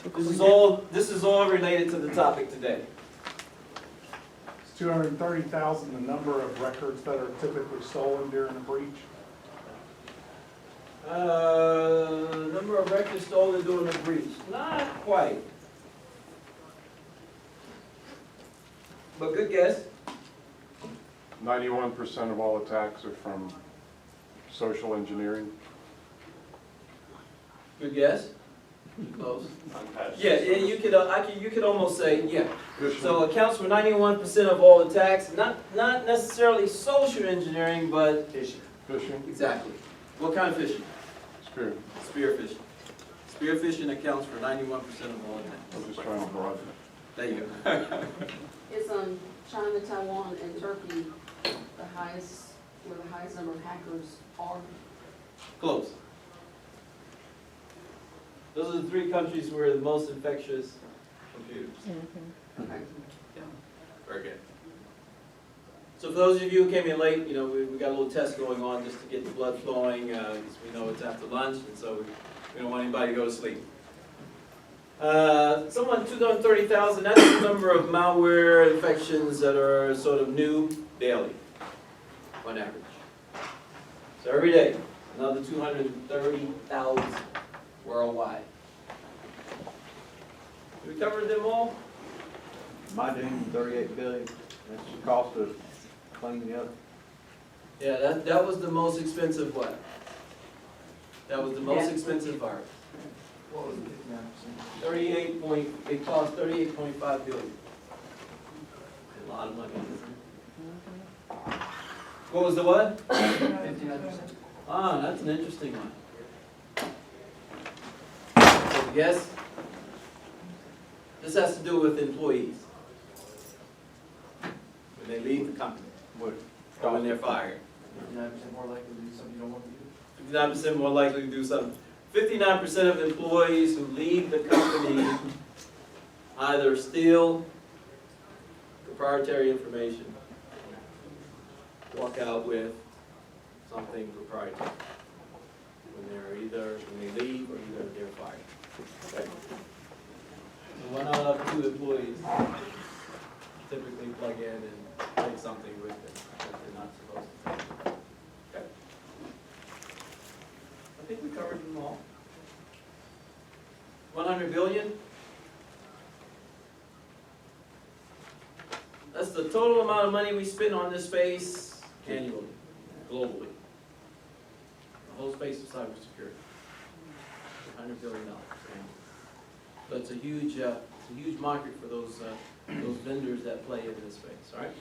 This is all related to the topic today. It's 230,000, the number of records that are typically stolen during a breach. Number of records stolen during a breach. Not quite. But good guess. 91% of all attacks are from social engineering. Good guess. Close. Yeah, you could almost say, yeah. So it accounts for 91% of all attacks. Not necessarily social engineering, but Phishing. Exactly. What kind of phishing? Spear. Spear phishing. Spear phishing accounts for 91% of all attacks. I'm just trying to broaden it. There you go. Is China, Taiwan, and Turkey where the highest number of hackers are? Close. Those are the three countries where the most infectious computers. Okay. Very good. So for those of you who came in late, you know, we got a little test going on just to get the blood flowing, because we know it's after lunch, and so we don't want anybody to go to sleep. Somewhat 230,000, that's the number of malware infections that are sort of new daily, on average. So every day, another 230,000 worldwide. Did we cover them all? My doing 38 billion. That's the cost of cleaning up. Yeah, that was the most expensive what? That was the most expensive virus. What was it, 59%? It cost 38.5 billion. A lot of money. What was the what? 59%. Ah, that's an interesting one. So guess? This has to do with employees. When they leave the company, or when they're fired. 59% more likely to do something you don't want to do. 59% more likely to do something. 59% of employees who leave the company either steal proprietary information, walk out with something proprietary when they leave or either they're fired. Okay? So 1 out of 2 employees typically plug in and take something with them that they're not supposed to take. Okay. I think we covered them all. 100 billion. That's the total amount of money we spend on this space annually, globally. The whole space of cybersecurity. $100 billion annually. So it's a huge market for those vendors that play in this space. All right.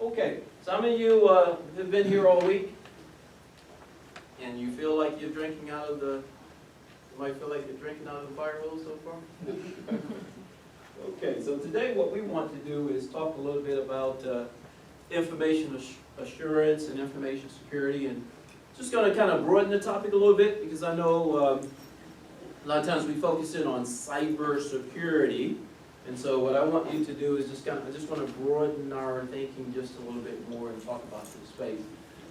Okay. Some of you have been here all week, and you feel like you're drinking out of the. You might feel like you're drinking out of the fire hose so far. Okay, so today what we want to do is talk a little bit about information assurance and information security, and just going to kind of broaden the topic a little bit, because I know a lot of times we focus in on cybersecurity, and so what I want you to do is I just want to broaden our thinking just a little bit more and talk about this space.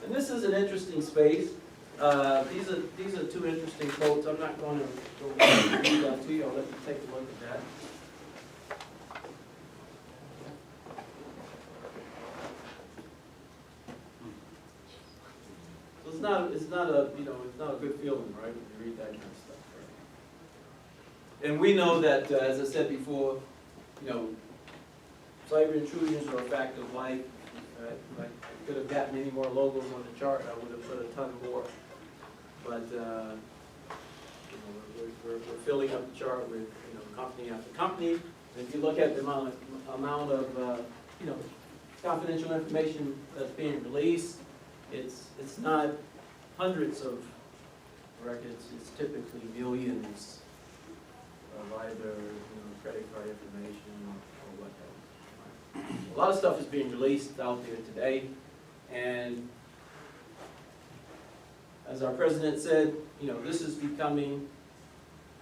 And this is an interesting space. These are 2 interesting quotes. I'm not going to read that to you. I'll let you take a look at that. So it's not a good feeling, right, when you read that kind of stuff, right? And we know that, as I said before, cyber intrusions are a fact of life. I could have gotten any more logos on the chart. I would have put a ton more. But we're filling up the chart with company after company. And if you look at the amount of confidential information that's being released, it's not hundreds of records. It's typically millions of either credit card information or what else. A lot of stuff is being released out there today, and as our president said, this is becoming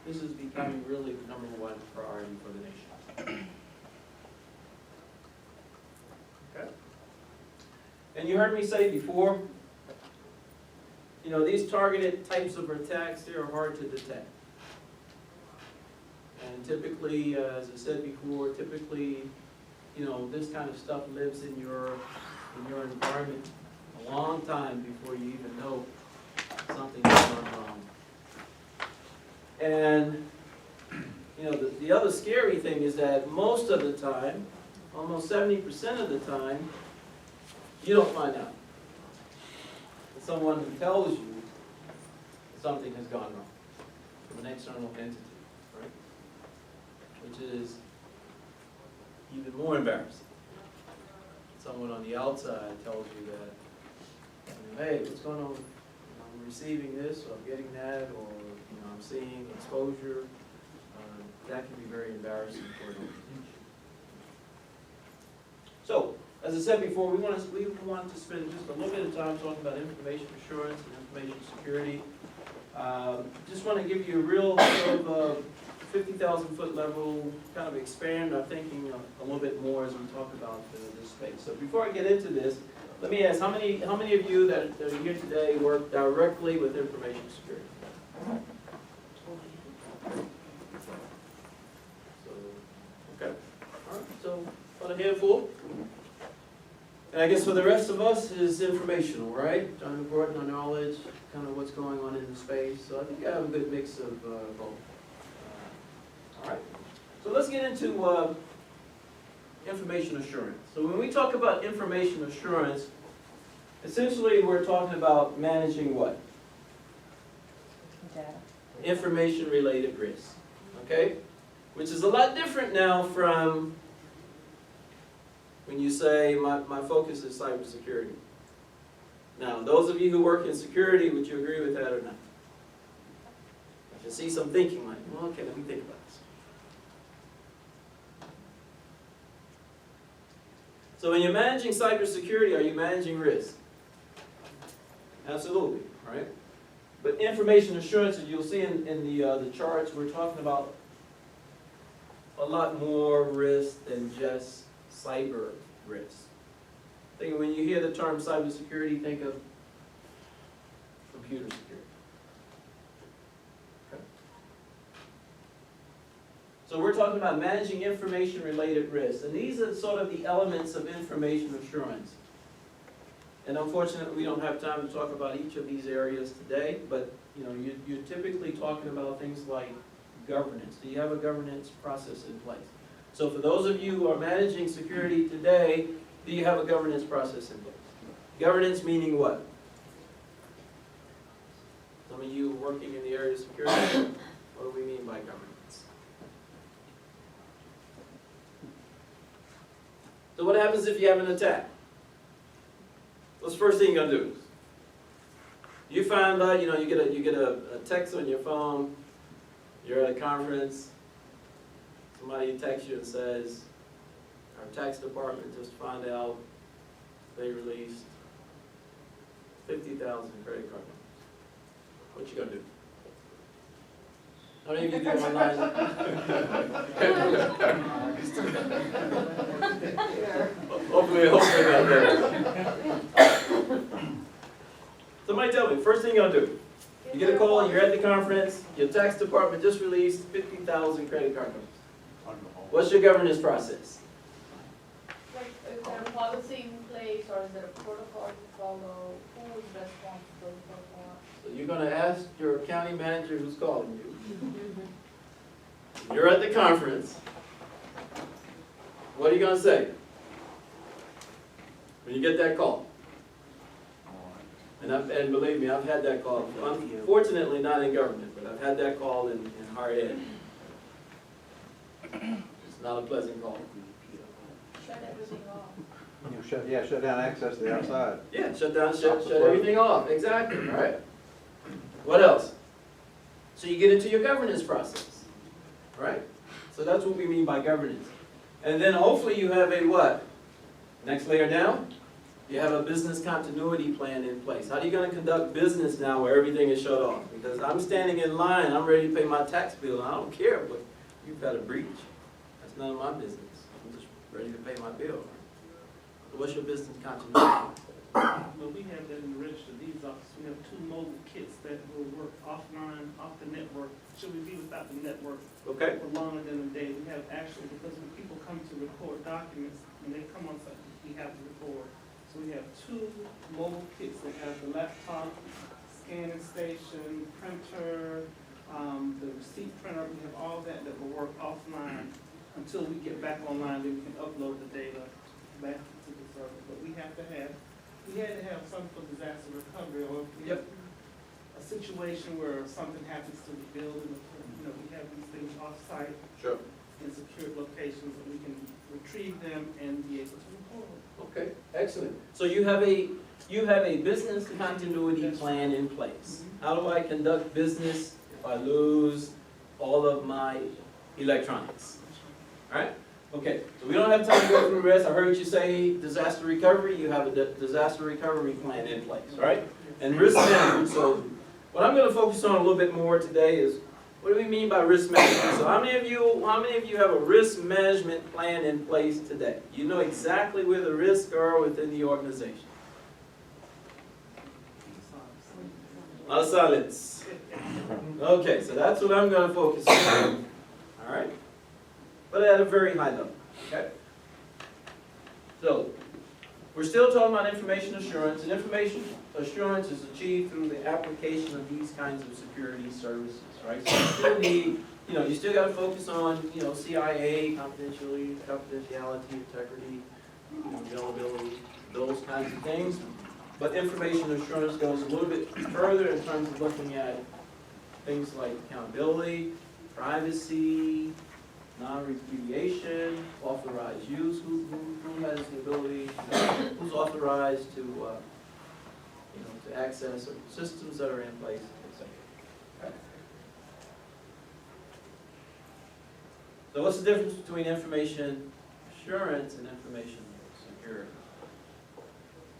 really the #1 priority for the nation. Okay. And you heard me say before, these targeted types of attacks, they are hard to detect. And typically, as I said before, typically, you know, this kind of stuff lives in your environment a long time before you even know something's gone wrong. And, you know, the other scary thing is that most of the time, almost 70% of the time, you don't find out. It's someone who tells you something has gone wrong from an external entity, right? Which is even more embarrassing. Someone on the outside tells you that, hey, what's going on? I'm receiving this, or I'm getting that, or you know, I'm seeing exposure. That can be very embarrassing for an organization. So, as I said before, we want to spend just a little bit of time talking about information assurance and information security. Just want to give you a real sort of 50,000-foot level, kind of expand our thinking a little bit more as we talk about this space. So before I get into this, let me ask, how many of you that are here today work directly with information security? So, okay, all right, so about a handful. And I guess for the rest of us is informational, right? Trying to broaden our knowledge, kind of what's going on in the space. So I think I have a good mix of both. All right, so let's get into information assurance. So when we talk about information assurance, essentially we're talking about managing what? Data. Information-related risk, okay? Which is a lot different now from when you say, my focus is cybersecurity. Now, those of you who work in security, would you agree with that or not? I can see some thinking like, well, okay, let me think about this. So when you're managing cybersecurity, are you managing risk? Absolutely, right? But information assurance, as you'll see in the charts, we're talking about a lot more risk than just cyber risk. Think when you hear the term cybersecurity, think of computer security. Okay. So we're talking about managing information-related risks, and these are sort of the elements of information assurance. And unfortunately, we don't have time to talk about each of these areas today, but you know, you're typically talking about things like governance. Do you have a governance process in place? So for those of you who are managing security today, do you have a governance process in place? Governance meaning what? Some of you working in the area of security, what do we mean by governance? So what happens if you have an attack? What's the first thing you're gonna do? You find out, you know, you get a text on your phone, you're at a conference, somebody texts you and says, our tax department just found out they released 50,000 credit card numbers. What you gonna do? How many of you do online? Hopefully not there. Somebody tell me, first thing you're gonna do. You get a call, you're at the conference, your tax department just released 50,000 credit card numbers. What's your governance process? Like, is there a policy in place or is there a protocol to follow? Who is responsible for what? So you're gonna ask your county manager who's calling you. You're at the conference. What are you gonna say when you get that call? And believe me, I've had that call. Unfortunately, not in government, but I've had that call in higher ed. It's not a pleasant call. Shut everything off. Shut down access to the outside. Yeah, shut everything off. Exactly, right? What else? So you get into your governance process, right? So that's what we mean by governance. And then hopefully you have a what? Next layer down, you have a business continuity plan in place. How are you going to conduct business now where everything is shut off? Because I'm standing in line, I'm ready to pay my tax bill, and I don't care what you've got a breach. That's none of my business. I'm just ready to pay my bill. So what's your business continuity? But we have that in the register of deeds office. We have 2 mobile kits that will work offline, off the network. Should we be without the network Okay, for longer than a day? We have actually, because when people come to record documents, when they come on site, we have to record. So we have 2 mobile kits that have the laptop, scanning station, printer, the receipt printer. We have all that that will work offline until we get back online, then we can upload the data back to the server. But we had to have something for disaster recovery, or if we have a situation where something happens to the building, we have these things off-site sure. in secured locations, and we can retrieve them and be able to report. Okay, excellent. So you have a business continuity plan in place. How do I conduct business if I lose all of my electronics? All right? Okay, so we don't have time to go through the rest. I heard you say disaster recovery. You have a disaster recovery plan in place, right? And risk management. So what I'm going to focus on a little bit more today is what do we mean by risk management? So how many of you have a risk management plan in place today? You know exactly where the risks are within the organization. A lot of silence. Okay, so that's what I'm going to focus on. All right? But at a very high level. Okay? So, we're still talking about information assurance, and information assurance is achieved through the application of these kinds of security services, right? So you still need, you still got to focus on, CIA, confidentiality, integrity, availability, those kinds of things. But information assurance goes a little bit further in terms of looking at things like accountability, privacy, nonrepudiation, authorized use, who has the ability, who's authorized to, to access certain systems that are in place, etc. Okay. So what's the difference between information assurance and information security?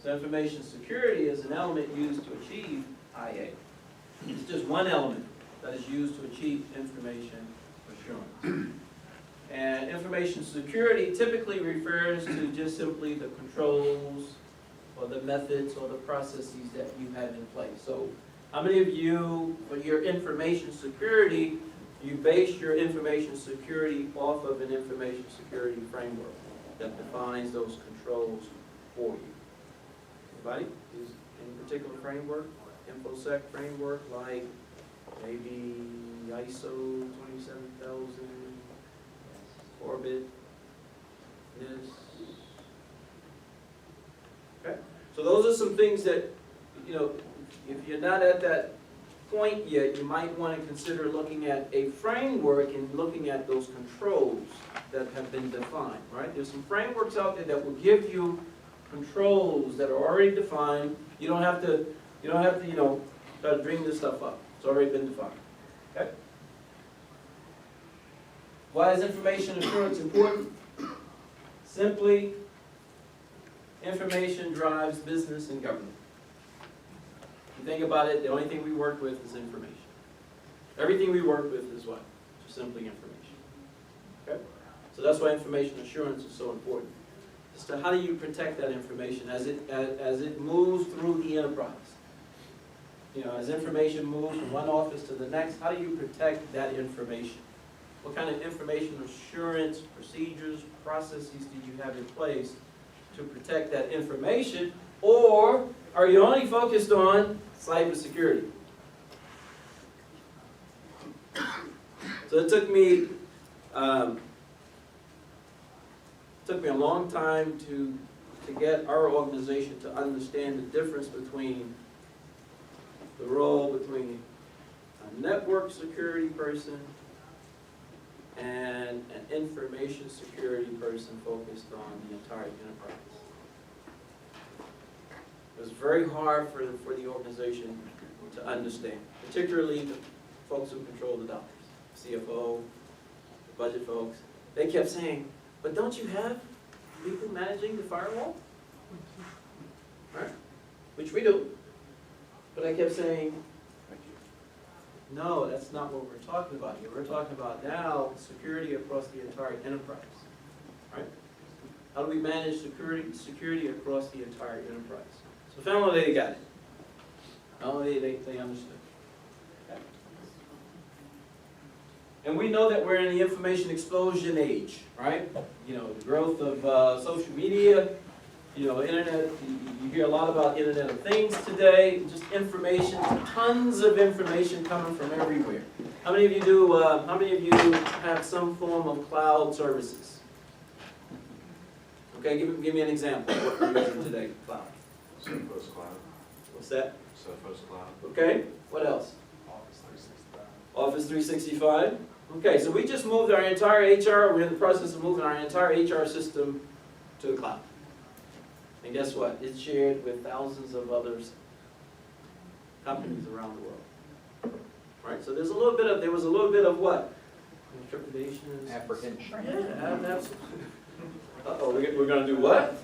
So information security is an element used to achieve IA. It's just one element that is used to achieve information assurance. And information security typically refers to just simply the controls or the methods or the processes that you have in place. So how many of you, for your information security, you base your information security off of an information security framework that defines those controls for you? Anybody? Is any particular framework? InfoSec framework like maybe ISO 27000? Orbit, this. Okay, so those are some things that, if you're not at that point yet, you might want to consider looking at a framework and looking at those controls that have been defined, right? There's some frameworks out there that will give you controls that are already defined. You don't have to, try to dream this stuff up. It's already been defined, okay? Why is information assurance important? Simply, information drives business and government. If you think about it, the only thing we work with is information. Everything we work with is what? Just simply information. Okay? So that's why information assurance is so important. As to how do you protect that information as it moves through the enterprise? As information moves from one office to the next, how do you protect that information? What kind of information assurance procedures, processes do you have in place to protect that information? Or are you only focused on cybersecurity? So it took me a long time to get our organization to understand the difference between the role between a network security person and an information security person focused on the entire enterprise. It was very hard for the organization to understand, particularly the folks who control the dollars, CFO, the budget folks. They kept saying, but don't you have people managing the firewall? Right? Which we do. But I kept saying, no, that's not what we're talking about here. We're talking about now security across the entire enterprise. Right? How do we manage security across the entire enterprise? So finally they got it. Finally they understood. Okay. And we know that we're in the information explosion age, right? You know, the growth of social media, you know, internet, you hear a lot about Internet of Things today, just information, tons of information coming from everywhere. How many of you do, how many of you have some form of cloud services? Okay, give me an example of what you're using today, cloud. Surface cloud. What's that? Surface cloud. Okay, what else? Office 365. Office 365. Okay, so we just moved our entire HR, we're in the process of moving our entire HR system to the cloud. And guess what? It's shared with thousands of others, companies around the world. Right, so there was a little bit of what? Trepidation. Apprehension. Yeah, absolutely. Uh-oh, we're gonna do what?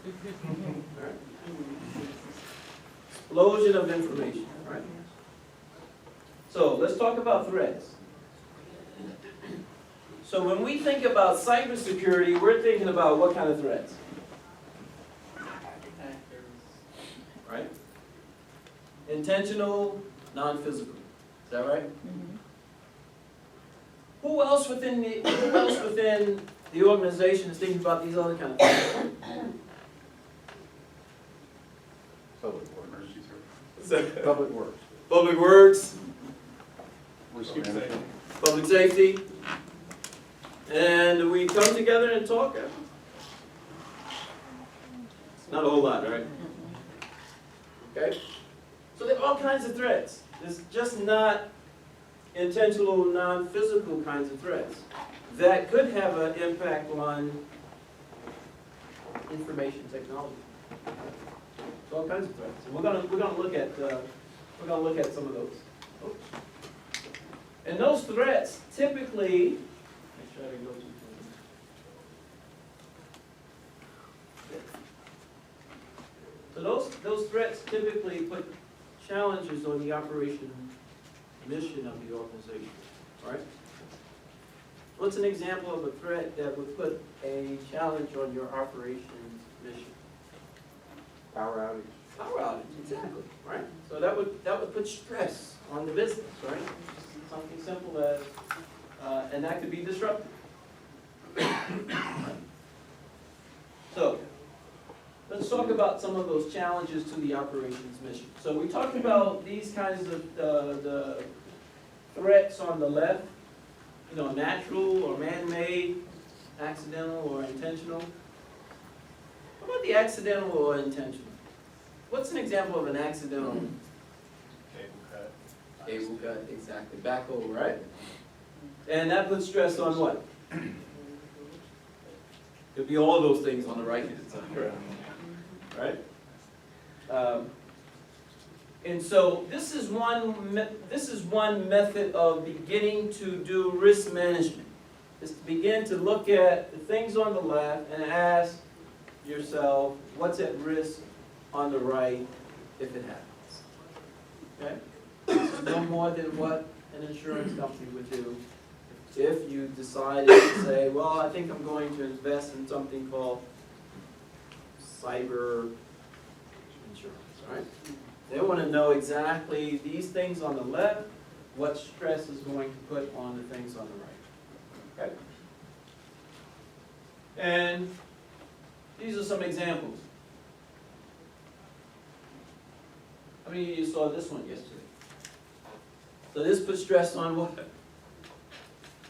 All right. Explosion of information, right? So let's talk about threats. So when we think about cybersecurity, we're thinking about what kind of threats? Right? Intentional, non-physical. Is that right? Who else within the organization is thinking about these other kind of things? Public works. Public Public works. Works, Risk management. public safety, and we come together and talk. Not a whole lot, right? Okay? So there are all kinds of threats. It's just not intentional, non-physical kinds of threats that could have an impact on information technology. So all kinds of threats. And we're gonna look at some of those. Oops. And those threats typically, make sure I didn't go too far. So those threats typically put challenges on the operation mission of the organization, right? What's an example of a threat that would put a challenge on your operations mission? Power outage. Power outage, exactly, right? So that would put stress on the business, right? Something simple as, and that could be disruptive. So, let's talk about some of those challenges to the operations mission. So we talked about these kinds of the threats on the left, you know, natural or man-made, accidental or intentional. What about the accidental or intentional? What's an example of an accidental? Cable cut. Cable cut, exactly. Backhoe, right? And that puts stress on what? Could be all those things on the right-hand side, right? And so this is one method of beginning to do risk management. Is to begin to look at the things on the left and ask yourself, what's at risk on the right if it happens? Okay? This is no more than what an insurance company would do if you decided to say, well, I think I'm going to invest in something called cyber insurance, right? They want to know exactly these things on the left, what stress is going to put on the things on the right. Okay? And these are some examples. How many of you saw this one yesterday? So this puts stress on what?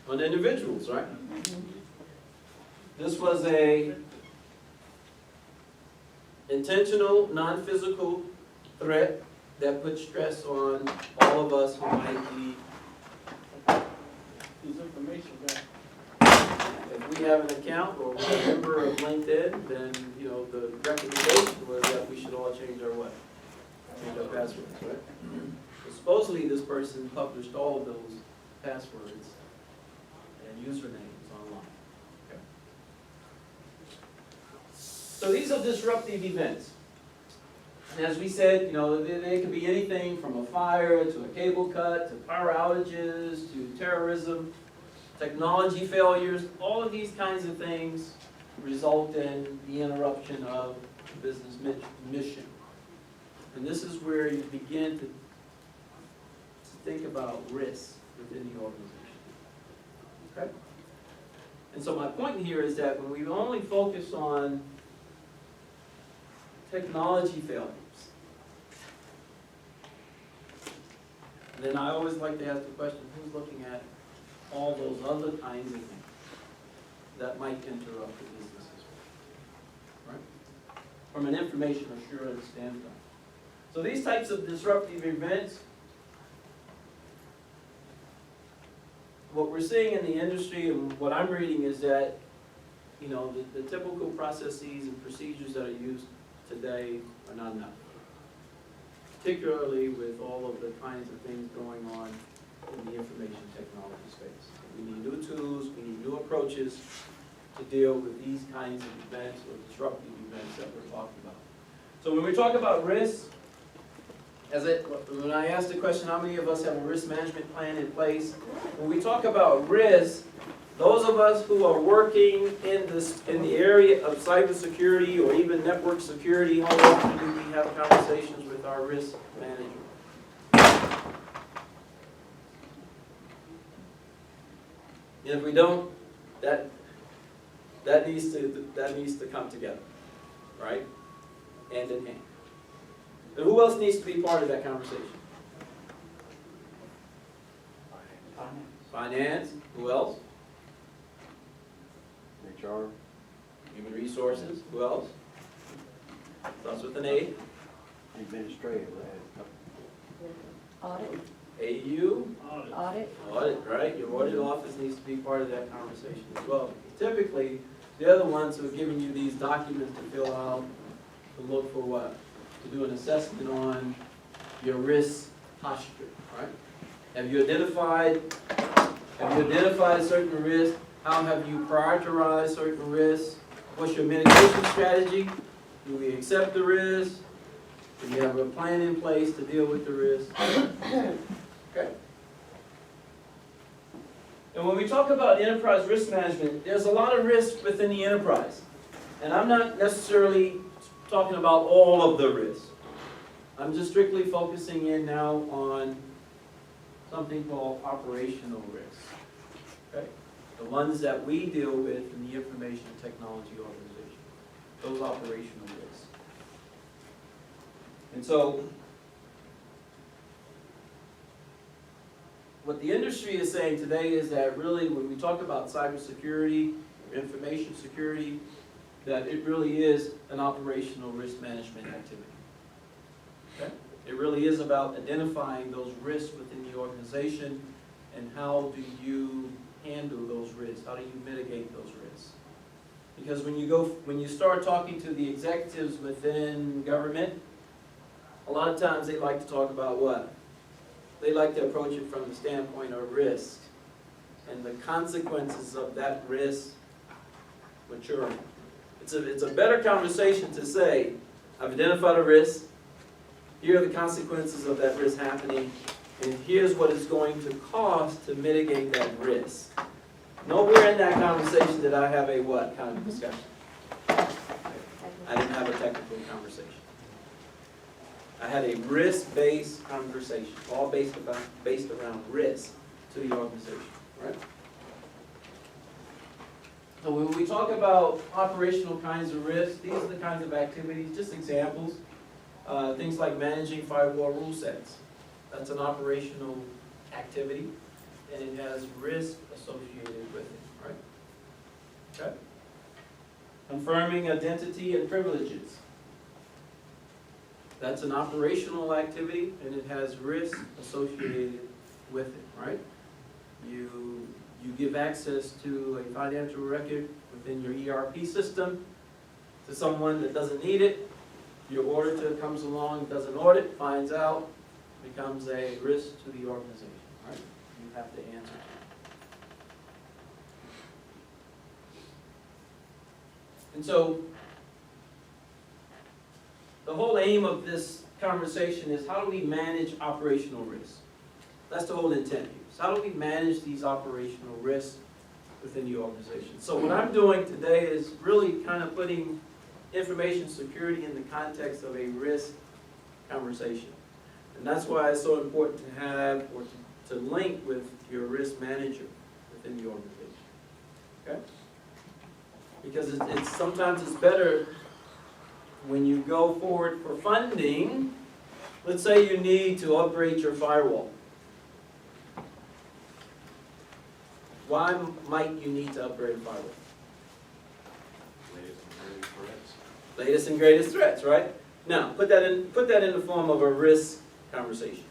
On individuals, right? This was a intentional, non-physical threat that puts stress on all of us who might be, Whose information got if we have an account or we're a member of LinkedIn, then, you know, the recommendation was that we should all change our what? Change our passwords, right? So supposedly this person published all of those passwords and usernames online. Okay. So these are disruptive events. And as we said, you know, they could be anything from a fire to a cable cut to power outages to terrorism, technology failures. All of these kinds of things result in the interruption of the business mission. And this is where you begin to think about risk within the organization. Okay? And so my point here is that when we only focus on technology failures, then I always like to ask the question, who's looking at all those other kinds of things that might interrupt the business as well, right? From an information assurance standpoint. So these types of disruptive events, what we're seeing in the industry and what I'm reading is that, you know, the typical processes and procedures that are used today are not enough. Particularly with all of the kinds of things going on in the information technology space. We need new tools, we need new approaches to deal with these kinds of events or disruptive events that we're talking about. So when we talk about risk, when I asked the question, how many of us have a risk management plan in place? When we talk about risk, those of us who are working in the area of cybersecurity or even network security, how often do we have conversations with our risk manager? And if we don't, that needs to come together, right? Hand in hand. And who else needs to be part of that conversation? Finance. Who else? HR. Human resources. Who else? Starts with an A. Administrative. Audit, AU. audit, Audit, right? Your audit office needs to be part of that conversation as well. Typically, they're the ones who are giving you these documents to fill out, to look for what? To do an assessment on your risk posture, right? Have you identified certain risks? How have you prioritized certain risks? What's your mitigation strategy? Do we accept the risk? Do you have a plan in place to deal with the risk? Okay. And when we talk about enterprise risk management, there's a lot of risk within the enterprise. And I'm not necessarily talking about all of the risks. I'm just strictly focusing in now on something called operational risk. Okay? The ones that we deal with in the information technology organization. Those operational risks. And so, what the industry is saying today is that really when we talk about cybersecurity, information security, that it really is an operational risk management activity. Okay? It really is about identifying those risks within the organization and how do you handle those risks? How do you mitigate those risks? Because when you start talking to the executives within government, a lot of times they like to talk about what? They like to approach it from the standpoint of risk and the consequences of that risk maturing. It's a better conversation to say, I've identified a risk, here are the consequences of that risk happening, and here's what it's going to cost to mitigate that risk. Nowhere in that conversation did I have a what kind of discussion? I didn't have a technical conversation. I had a risk-based conversation, all based around risk to the organization, right? So when we talk about operational kinds of risks, these are the kinds of activities, just examples. Things like managing firewall rule sets. That's an operational activity, and it has risk associated with it, right? Okay? Confirming identity and privileges. That's an operational activity, and it has risk associated with it, right? You give access to a financial record within your ERP system to someone that doesn't need it. Your auditor comes along, does an audit, finds out, becomes a risk to the organization, right? You have to answer to it. And so, the whole aim of this conversation is how do we manage operational risks? That's the whole intent here. So how do we manage these operational risks within the organization? So what I'm doing today is really kind of putting information security in the context of a risk conversation. And that's why it's so important to have, or to link with your risk manager within the organization, okay? Because it's sometimes it's better when you go forward for funding. Let's say you need to upgrade your firewall. Why might you need to upgrade a firewall? Latest and greatest threats, right? Now, put that in the form of a risk conversation.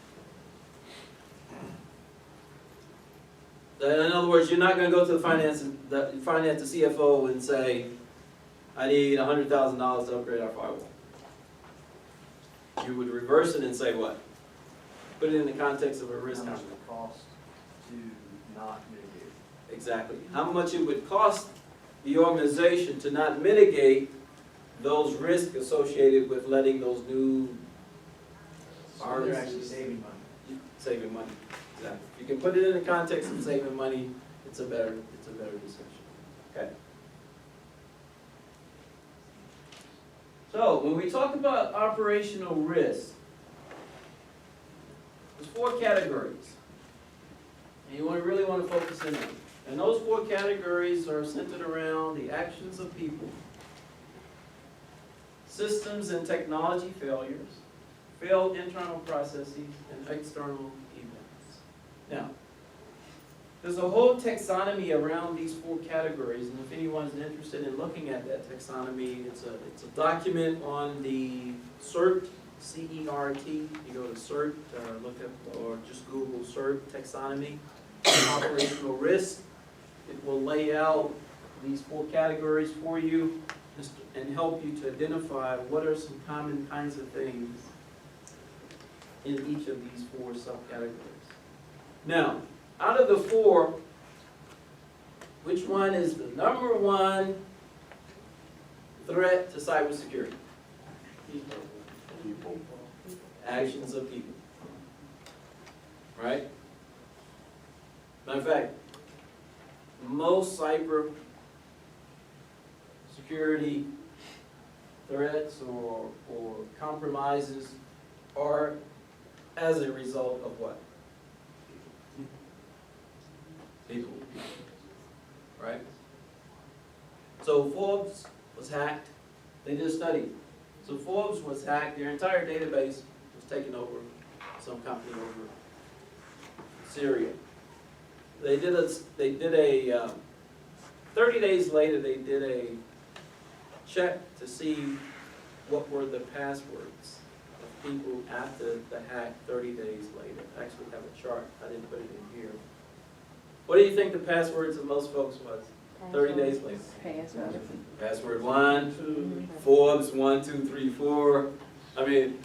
In other words, you're not going to go to the CFO and say, I need $100,000 to upgrade our firewall. You would reverse it and say what? Put it in the context of a risk How much conversation. it costs to not mitigate? Exactly. How much it would cost the organization to not mitigate those risks associated with letting those new So they're actually saving money. saving money. Exactly. You can put it in the context of saving money. It's a better discussion. Okay. So when we talk about operational risk, there's 4 categories, and you really want to focus in on them. And those 4 categories are centered around the actions of people, systems and technology failures, failed internal processes, and external events. Now, there's a whole taxonomy around these 4 categories, and if anyone's interested in looking at that taxonomy, it's a document on the CERT, C-E-R-T. You go to CERT, look up, or just Google CERT taxonomy, operational risk. It will lay out these 4 categories for you and help you to identify what are some common kinds of things in each of these 4 subcategories. Now, out of the 4, which one is the number 1 threat to cybersecurity? People. Actions of people. Right? Matter of fact, most cyber security threats or compromises are as a result of what? People. Right? So Forbes was hacked. They did a study. So Forbes was hacked. Their entire database was taken over. Some company over Syria. They did a 30 days later, they did a check to see what were the passwords of people after the hack 30 days later. I actually have a chart. I didn't put it in here. What do you think the passwords of most folks was 30 days later? Password 1, Forbes 1, 2, 3, 4. I mean,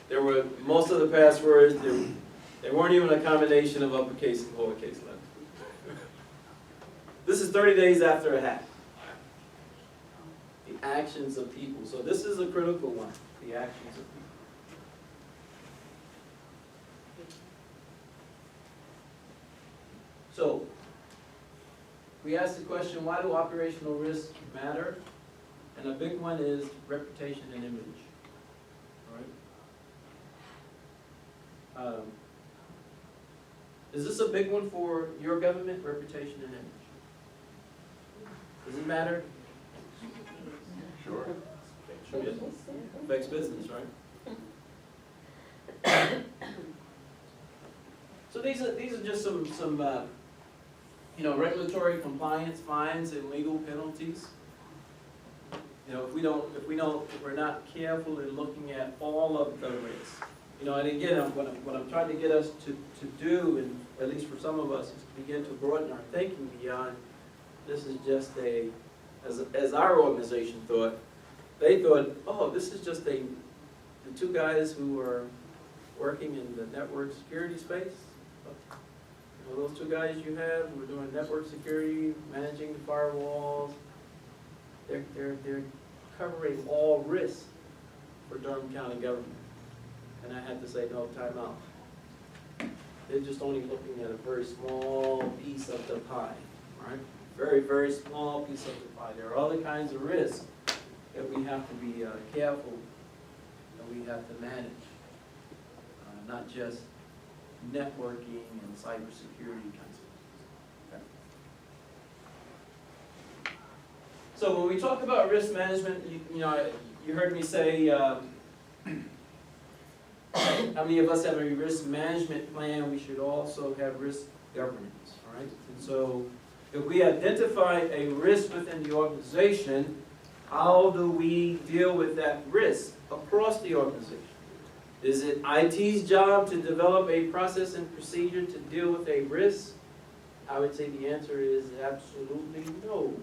there were most of the passwords. They weren't even a combination of uppercase and lowercase letters. This is 30 days after a hack. The actions of people. So this is a critical one. The actions of people. So, we asked the question, why do operational risks matter? And a big one is reputation and image. All right? Is this a big one for your government, reputation and image? Does it matter? Sure. Sure is. Affects business, right? So these are just some regulatory compliance fines and legal penalties. If we're not careful in looking at all of the risks. And again, what I'm trying to get us to do, and at least for some of us, is to begin to broaden our thinking beyond this is just as our organization thought. They thought, oh, this is just the 2 guys who are working in the network security space. Those 2 guys you have who are doing network security, managing the firewalls, they're covering all risks for Durham County government. And I had to say, no, time out. They're just only looking at a very small piece of the pie, right? Very, very small piece of the pie. There are other kinds of risks that we have to be careful and we have to manage. not just networking and cybersecurity kinds of things. Okay? So when we talk about risk management, you heard me say, how many of us have a risk management plan? We should also have risk governance, all right? And so if we identify a risk within the organization, how do we deal with that risk across the organization? Is it IT's job to develop a process and procedure to deal with a risk? I would say the answer is absolutely no.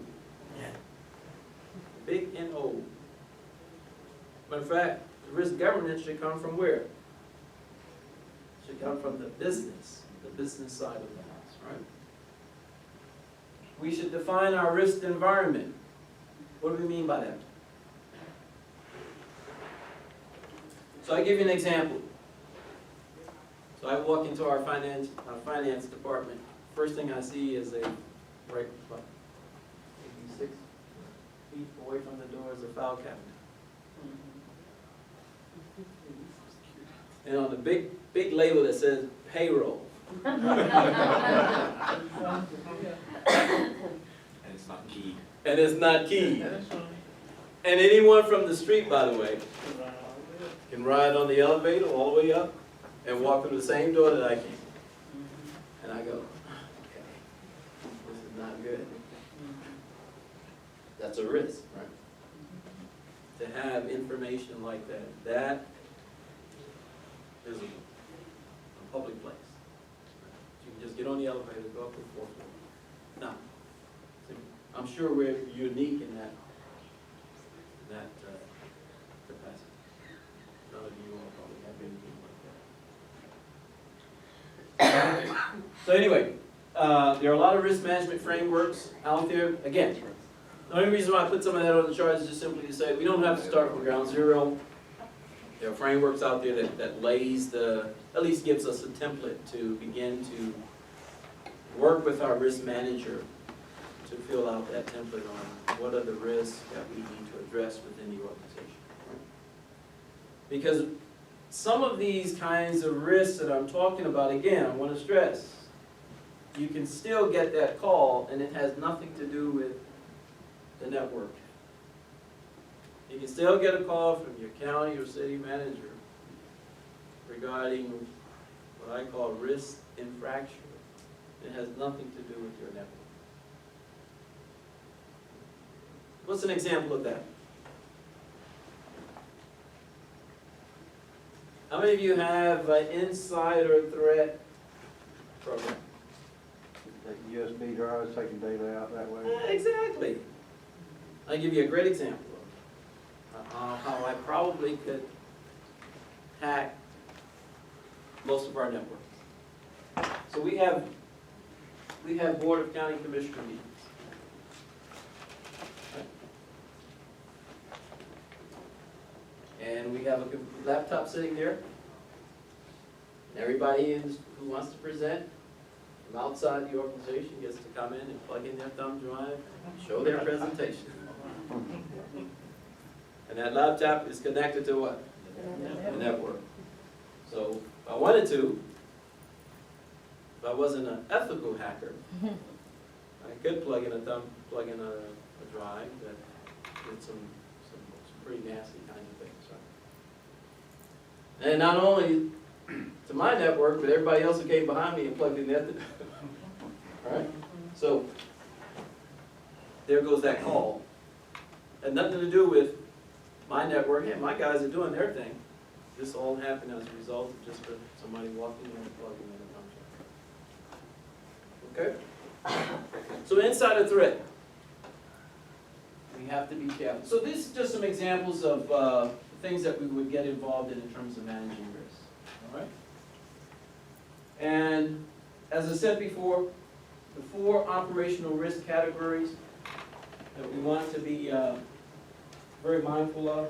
Big N-O. Matter of fact, the risk governance should come from where? It should come from the business side of the house, right? We should define our risk environment. What do we mean by that? So I give you an example. So I walk into our finance department. First thing I see is maybe 6 feet away from the door is a file cabinet. And on the big label that says payroll. And it's not key. And it's not keyed. And anyone from the street, by the way, can ride on the elevator all the way up and walk through the same door that I came. And I go, okay, this is not good. That's a risk, right? To have information like that is a public place. You can just get on the elevator, go up to the 4th floor. No. I'm sure we're unique in that capacity. None of you all probably have anything like that. So anyway, there are a lot of risk management frameworks out there. Again, the only reason why I put some of that on the chart is just simply to say we don't have to start from ground zero. There are frameworks out there that lays at least gives us a template to begin to work with our risk manager to fill out that template on what are the risks that we need to address within the organization. Because some of these kinds of risks that I'm talking about, again, I want to stress, you can still get that call and it has nothing to do with the network. You can still get a call from your county or city manager regarding what I call risk infraction. It has nothing to do with your network. What's an example of that? How many of you have an insider threat program? Take USB drives, taking data out that way. Exactly. I'll give you a great example of how I probably could hack most of our networks. So we have Board of County Commissioner meetings. And we have a laptop sitting there. And everybody who wants to present from outside the organization gets to come in and plug in their thumb drive, show their presentation. And that laptop is connected to what? The network. So if I wanted to, if I wasn't an ethical hacker, I could plug in a drive that did some pretty nasty kinds of things, right? And not only to my network, but everybody else who came behind me and plugged in their all right? So there goes that call. Had nothing to do with my network. Yeah, my guys are doing their thing. This all happened as a result of just somebody walking in and plugging in a function. Okay? So insider threat. We have to be careful. So these are just some examples of things that we would get involved in terms of managing risk. All right? And as I said before, the 4 operational risk categories that we want to be very mindful of.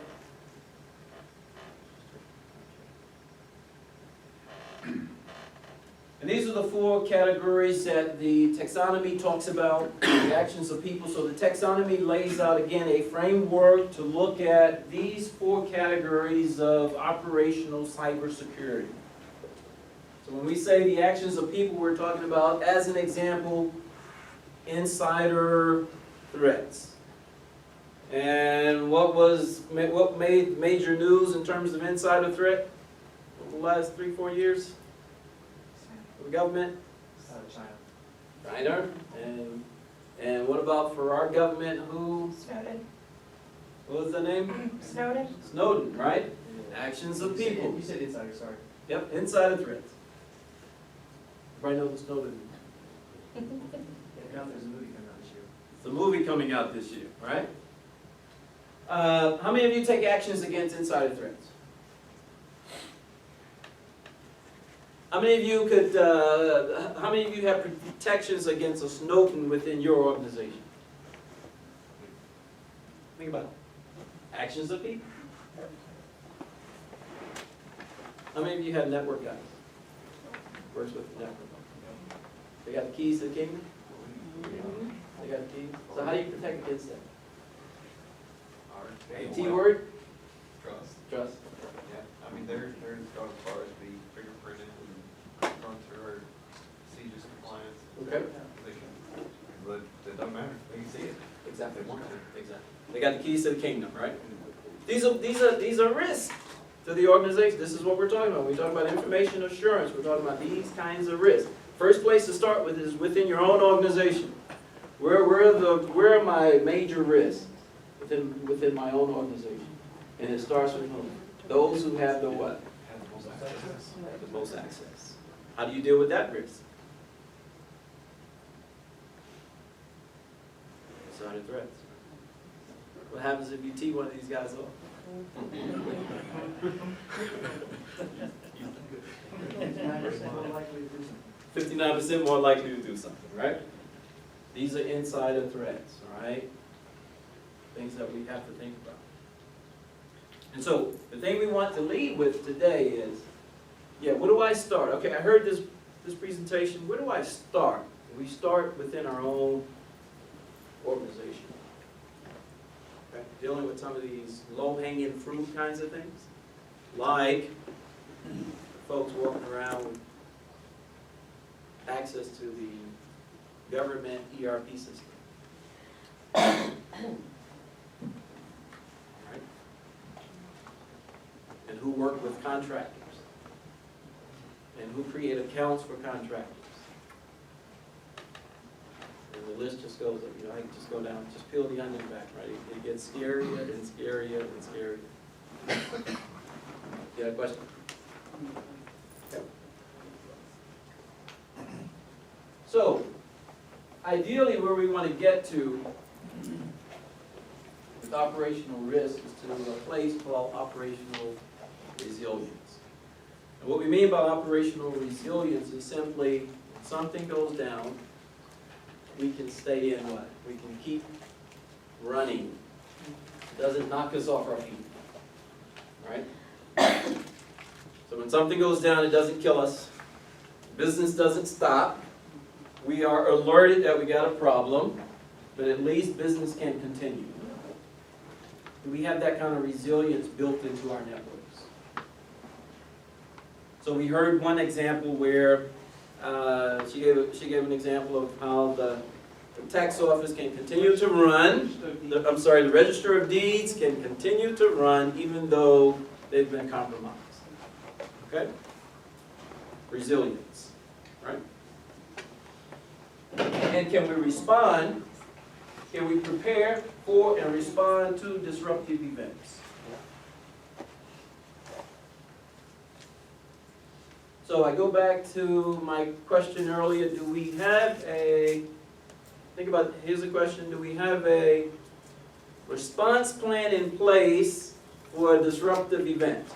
And these are the 4 categories that the taxonomy talks about, the actions of people. So the taxonomy lays out, again, a framework to look at these 4 categories of operational cybersecurity. So when we say the actions of people, we're talking about, as an example, insider threats. And what made major news in terms of insider threat over the last 3-4 years? The government? China. And what about for our government, who? Snowden. What was the name? Snowden. Snowden, right? Actions of people. You said insider, sorry. Yep, insider threats. Everybody know the Snowden? Yeah, now there's a movie coming out this year. It's a movie coming out this year, right? How many of you take actions against insider threats? How many of you how many of you have protections against a Snowden within your organization? Think about it. Actions of people. How many of you have network guys? Works with the network. They got the keys to the kingdom? They got the keys? So how do you protect against that? The T word? Trust. Trust. Yeah, I mean, they're going as far as be fingerprinted and run through our CJIS compliance. Okay. But it doesn't matter, we can see it. Exactly. Exactly. They got the keys to the kingdom, right? These are risks to the organization. This is what we're talking about. We talk about information assurance. We're talking about these kinds of risks. First place to start with is within your own organization. Where are my major risks within my own organization? And it starts with whom? Those who have the what? The most access. How do you deal with that risk? Insider threats. What happens if you tee one of these guys off? 59% more likely to do something. 59% more likely to do something, right? These are insider threats, all right? Things that we have to think about. And so, the thing we want to lead with today is, yeah, where do I start? Okay, I heard this presentation. Where do I start? We start within our own organization. Okay? Dealing with some of these low-hanging fruit kinds of things, like folks walking around with access to the government ERP system. Right? And who work with contractors. And who create accounts for contractors. And the list just goes up, you know, I can just go down, just peel the onion back, right? It gets scarier and scarier and scarier. You got a question? Okay. So, ideally where we want to get to with operational risk is to a place called operational resilience. And what we mean by operational resilience is simply if something goes down, we can stay in what? We can keep running. It doesn't knock us off our feet. Right? So when something goes down, it doesn't kill us. Business doesn't stop. We are alerted that we got a problem, but at least business can continue. Do we have that kind of resilience built into our networks? So we heard one example where she gave an example of how the tax office can continue to run. The Register of Deeds can continue to run even though they've been compromised. Okay? Resilience, right? And can we respond? Can we prepare for and respond to disruptive events? So I go back to my question earlier, do we have here's a question, do we have a response plan in place for a disruptive event?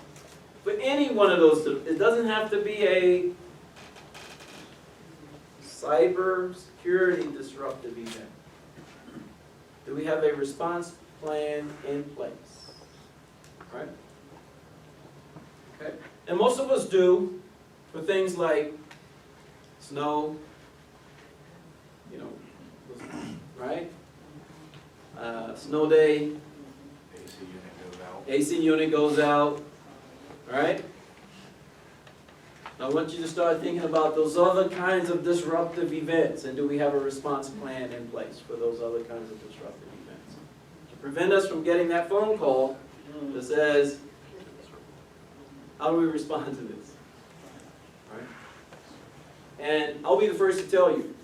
For any one of those, it doesn't have to be a cybersecurity disruptive event. Do we have a response plan in place? Right? Okay. And most of us do for things like snow, you know, right? Snow day, AC unit goes out, right? I want you to start thinking about those other kinds of disruptive events, and do we have a response plan in place for those other kinds of disruptive events? To prevent us from getting that phone call that says, how do we respond to this? Right? And I'll be the first to tell you,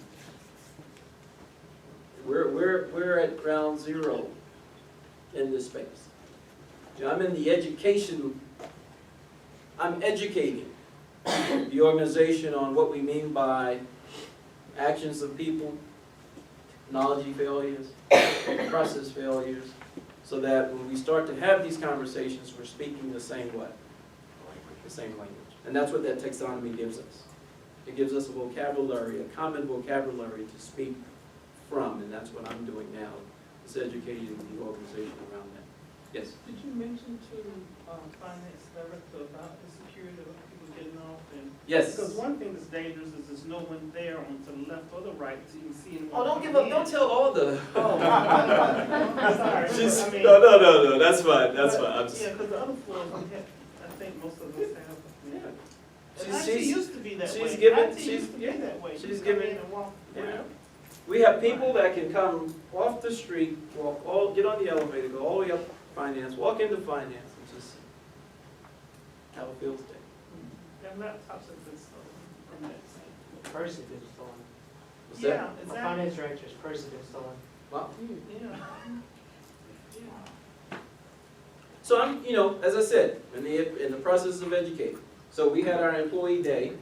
we're at ground zero in this space. You know, I'm in the education, I'm educating the organization on what we mean by actions of people, technology failures, process failures, so that when we start to have these conversations, we're speaking the same way, the same language. And that's what that taxonomy gives us. It gives us a vocabulary, a common vocabulary to speak from, and that's what I'm doing now, is educating the organization around that. Yes? Did you mention to finance director about the security of people getting off and? Yes. Because one thing that's dangerous is there's no one there on to the left or the right, so you can see anyone. Oh, don't give up, don't tell all the. Oh, sorry. She's, I mean- no, that's fine, that's fine. I'm just, Yeah, because the other floors, we have, I think most of us have. yeah. And IT used to be that way. she's given- IT used to be that way. she's You come given- in and walk yeah. around. We have people that can come off the street, get on the elevator, go all the way up finance, walk into finance, and just have a field day. And laptops have been stolen from that same. Purse has been stolen. What's that? Yeah, My exactly. finance director's purse has been stolen. Wow. Yeah. So I'm, you know, as I said, in the process of educating. So we had our employee day.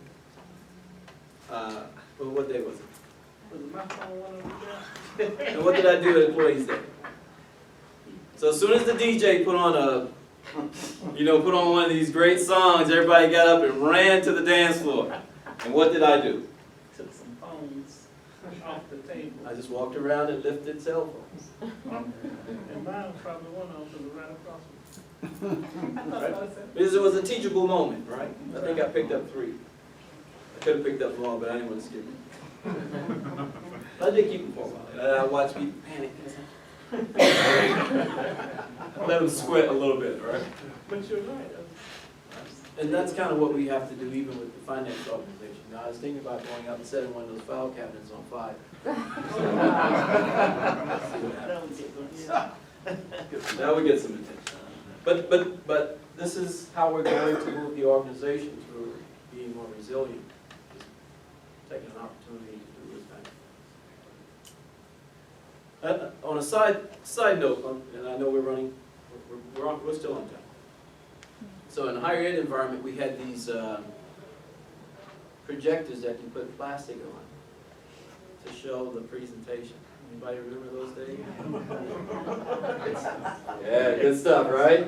Well, what day was it? Was my phone one of them? And what did I do at Employees Day? So as soon as the DJ put on put on one of these great songs, everybody got up and ran to the dance floor. And what did I do? Took some phones off the table. I just walked around and lifted cell phones. And mine was probably one of them, because it was right across from me. I thought about it. Because it was a teachable moment, right? I think I picked up 3. I could have picked up more, but I didn't want to skip it. I did keep them for a while. I watched people panic. Let them sweat a little bit, right? But you're right. And that's kind of what we have to do even with the finance organization. Now, I was thinking about going up and setting one of those file cabinets on fire. That was it, yeah. That would get some attention. But this is how we're going to move the organization through being more resilient. Just taking an opportunity to do this kind. On a side note, and I know we're running, we're still on time. So in a higher ed environment, we had these projectors that you put plastic on to show the presentation. Anybody remember those days? Yeah, good stuff, right?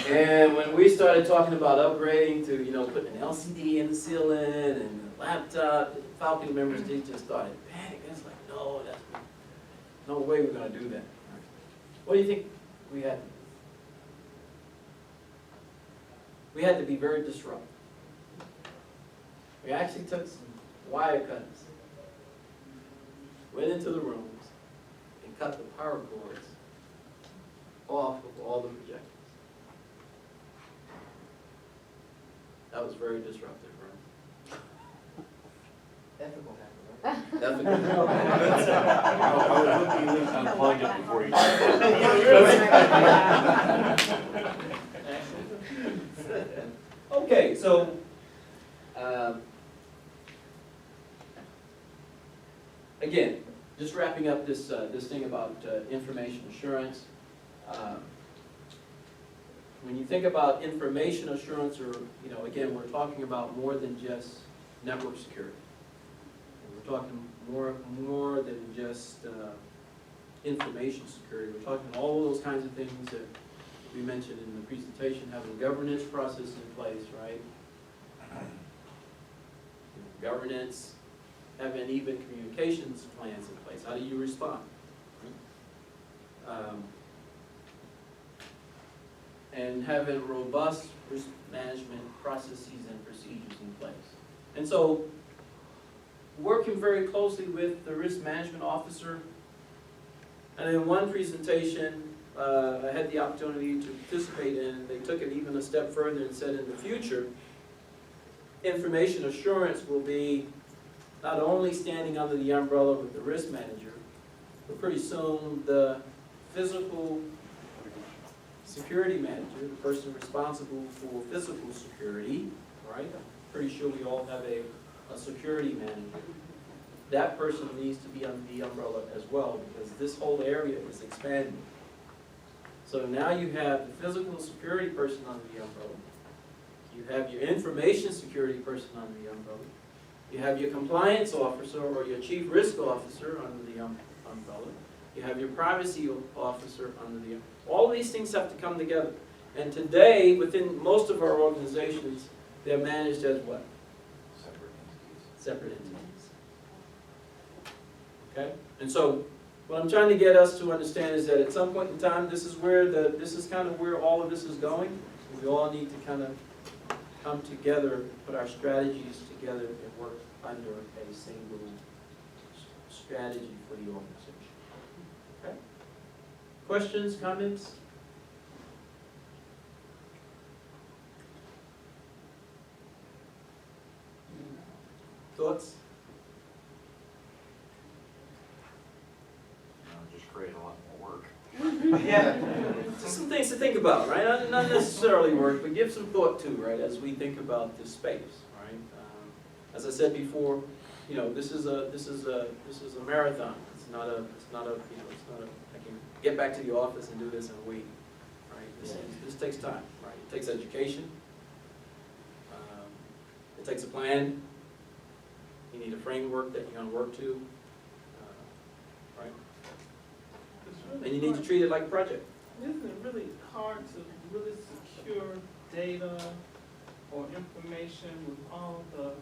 And when we started talking about upgrading to, putting an LCD in the ceiling and a laptop, the faculty members, they just started panicking. It's like, no, no way we're going to do that. What do you think we had? We had to be very disruptive. We actually took some wire cutters, went into the rooms, and cut the power cords off of all the projectors. That was very disruptive, right? Ethical hacker, right? Ethical. I was looking at this unplugged it before you. Okay, so, again, just wrapping up this thing about information assurance. When you think about information assurance, or, again, we're talking about more than just network security. We're talking more than just information security. We're talking all those kinds of things that we mentioned in the presentation, having governance process in place, right? Governance, having even communications plans in place. How do you respond? And having robust risk management processes and procedures in place. And so, working very closely with the risk management officer. And in one presentation, I had the opportunity to participate in, they took it even a step further and said in the future, information assurance will be not only standing under the umbrella with the risk manager, but pretty soon the physical security manager, the person responsible for physical security, right? I'm pretty sure we all have a security manager. That person needs to be under the umbrella as well, because this whole area is expanding. So now you have the physical security person under the umbrella. You have your information security person under the umbrella. You have your compliance officer or your chief risk officer under the umbrella. You have your privacy officer under the umbrella. All of these things have to come together. And today, within most of our organizations, they're managed as what? Separate entities. Okay? And so, what I'm trying to get us to understand is that at some point in time, this is kind of where all of this is going. We all need to kind of come together, put our strategies together, and work under a single strategy for the organization. Okay? Questions, comments? Thoughts? Just create a lot more work. Yeah. Just some things to think about, right? Not necessarily work, but give some thought to, right, as we think about this space, right? As I said before, you know, this is a marathon. It's not a I can get back to the office and do this in a week, right? This takes time, right? It takes education. It takes a plan. You need a framework that you're going to work to, right? And you need to treat it like a project. Isn't it really hard to really secure data or information with all the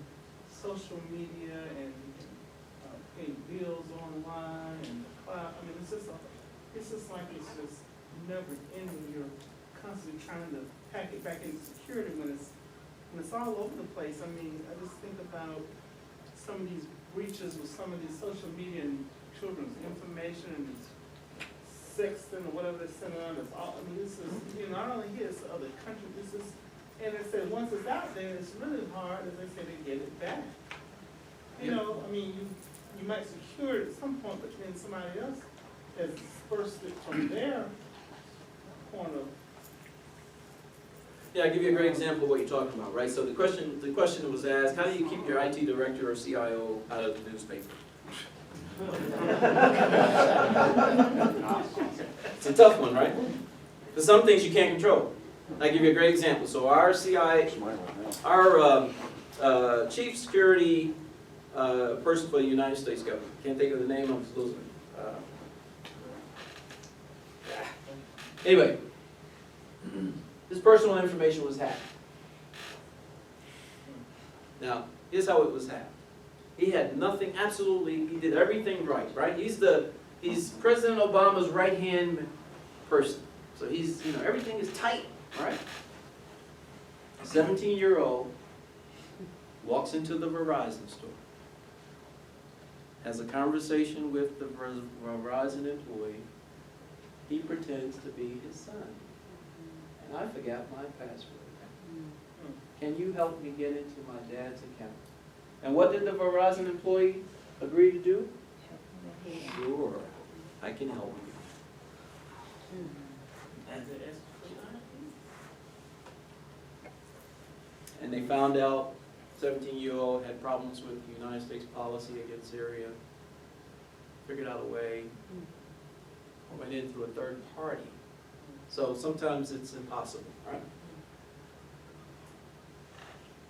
social media and paying bills online and the cloud? I mean, it's just like it's just never ending. You're constantly trying to pack it back into security when it's all over the place. I mean, I just think about some of these breaches with some of these social media and children's information and sexting or whatever they're sending on. It's all, I mean, this is, you know, not only here, it's other countries. This is, and they say once it's out there, it's really hard, as they say, to get it back. You know, I mean, you might secure it at some point, but then somebody else has dispersed it from their point of. Yeah, I'll give you a great example of what you're talking about, right? So the question was asked, how do you keep your IT director or CIO out of the newspaper? It's a tough one, right? Because some things you can't control. I'll give you a great example. So our chief security person for the United States government, can't think of the name, I'm just losing it. Anyway, his personal information was hacked. Now, here's how it was hacked. He had nothing, absolutely, he did everything right? He's President Obama's right-hand person. So he's, you know, everything is tight, right? A 17-year-old walks into the Verizon store, has a conversation with the Verizon employee. He pretends to be his son. And I forgot my password. Can you help me get into my dad's account? And what did the Verizon employee agree to do? Sure, I can help you. And they found out 17-year-old had problems with the United States policy against Syria, figured out a way, went in through a third party. So sometimes it's impossible, right?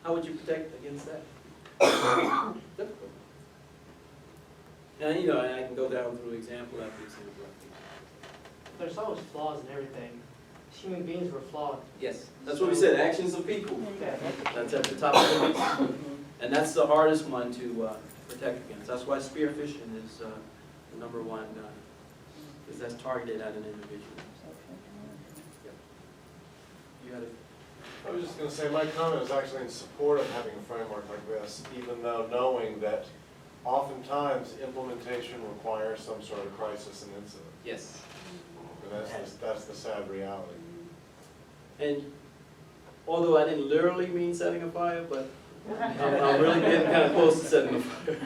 How would you protect against that? Difficult. And you know, I can go down through example after example. There's always flaws in everything. Human beings were flawed. Yes, that's what we said, actions of people. That's at the top of the list. And that's the hardest one to protect against. That's why spear phishing is the number one, because that's targeted at an individual. Yep. You had it. I was just going to say, my comment is actually in support of having a framework like this, even though knowing that oftentimes implementation requires some sort of crisis and incident. Yes. And that's the sad reality. And although I didn't literally mean setting a fire, but I'm really getting kind of close to setting the fire.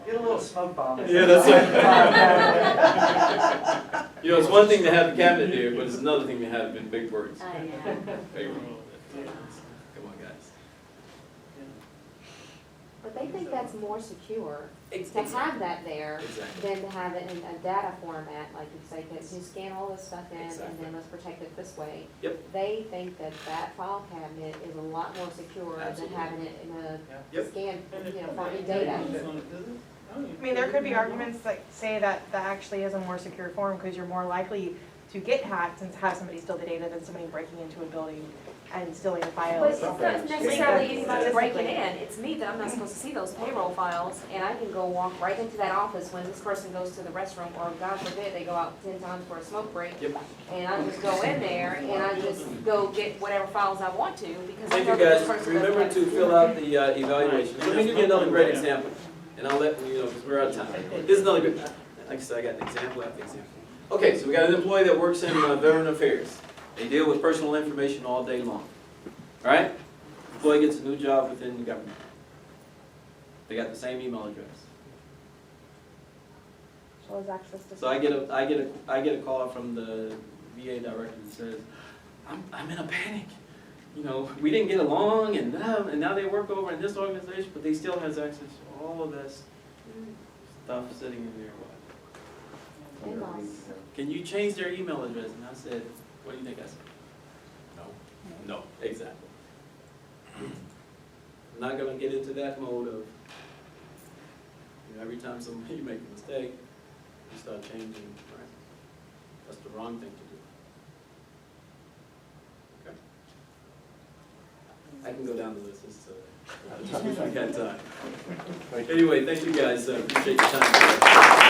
Get a little smoke bomb. Yeah, that's right. You know, it's one thing to have the cabinet here, but it's another thing to have it in big words. I know. Big words. Come on, guys. But they think that's more secure to Exactly. have that there Exactly. than to have it in a data format, like you say, that you scan all this stuff in and Exactly. then let's protect it this way. Yep. They think that that file cabinet is a lot more secure than Absolutely. having it in a Yep. scan, for your data. I mean, there could be arguments that say that that actually is a more secure form, because you're more likely to get hacked and have somebody steal the data than somebody breaking into a building and stealing the But files. it's not necessarily anybody breaking in, it's me that I'm not supposed to see those payroll files, and I can go walk right into that office when this person goes to the restroom, or God forbid, they go out 10 times for a smoke break. Yep. And I just go in there, and I just go get whatever files I want to, because I Thank know you, that this guys. person Remember doesn't to have fill out the evaluation. Let me give you another great example, and I'll let you know, because we're out of time. This is another good, like I said, I got an example after example. Okay, so we got an employee that works in Veteran Affairs. They deal with personal information all day long. All right? Employee gets a new job within the government. They got the same email address. Show us access to. So I get a call from the VA director that says, I'm in a panic. You know, we didn't get along, and now they work over in this organization, but they still has access to all of that stuff sitting in there. Inbox. Can you change their email address? And I said, what do you think I said? No, exactly. I'm not gonna get into that mode of, you know, every time somebody make a mistake, you start changing, right? That's the wrong thing to do. Okay. I can go down the list, it's, we got time. Anyway, thank you guys, appreciate your time.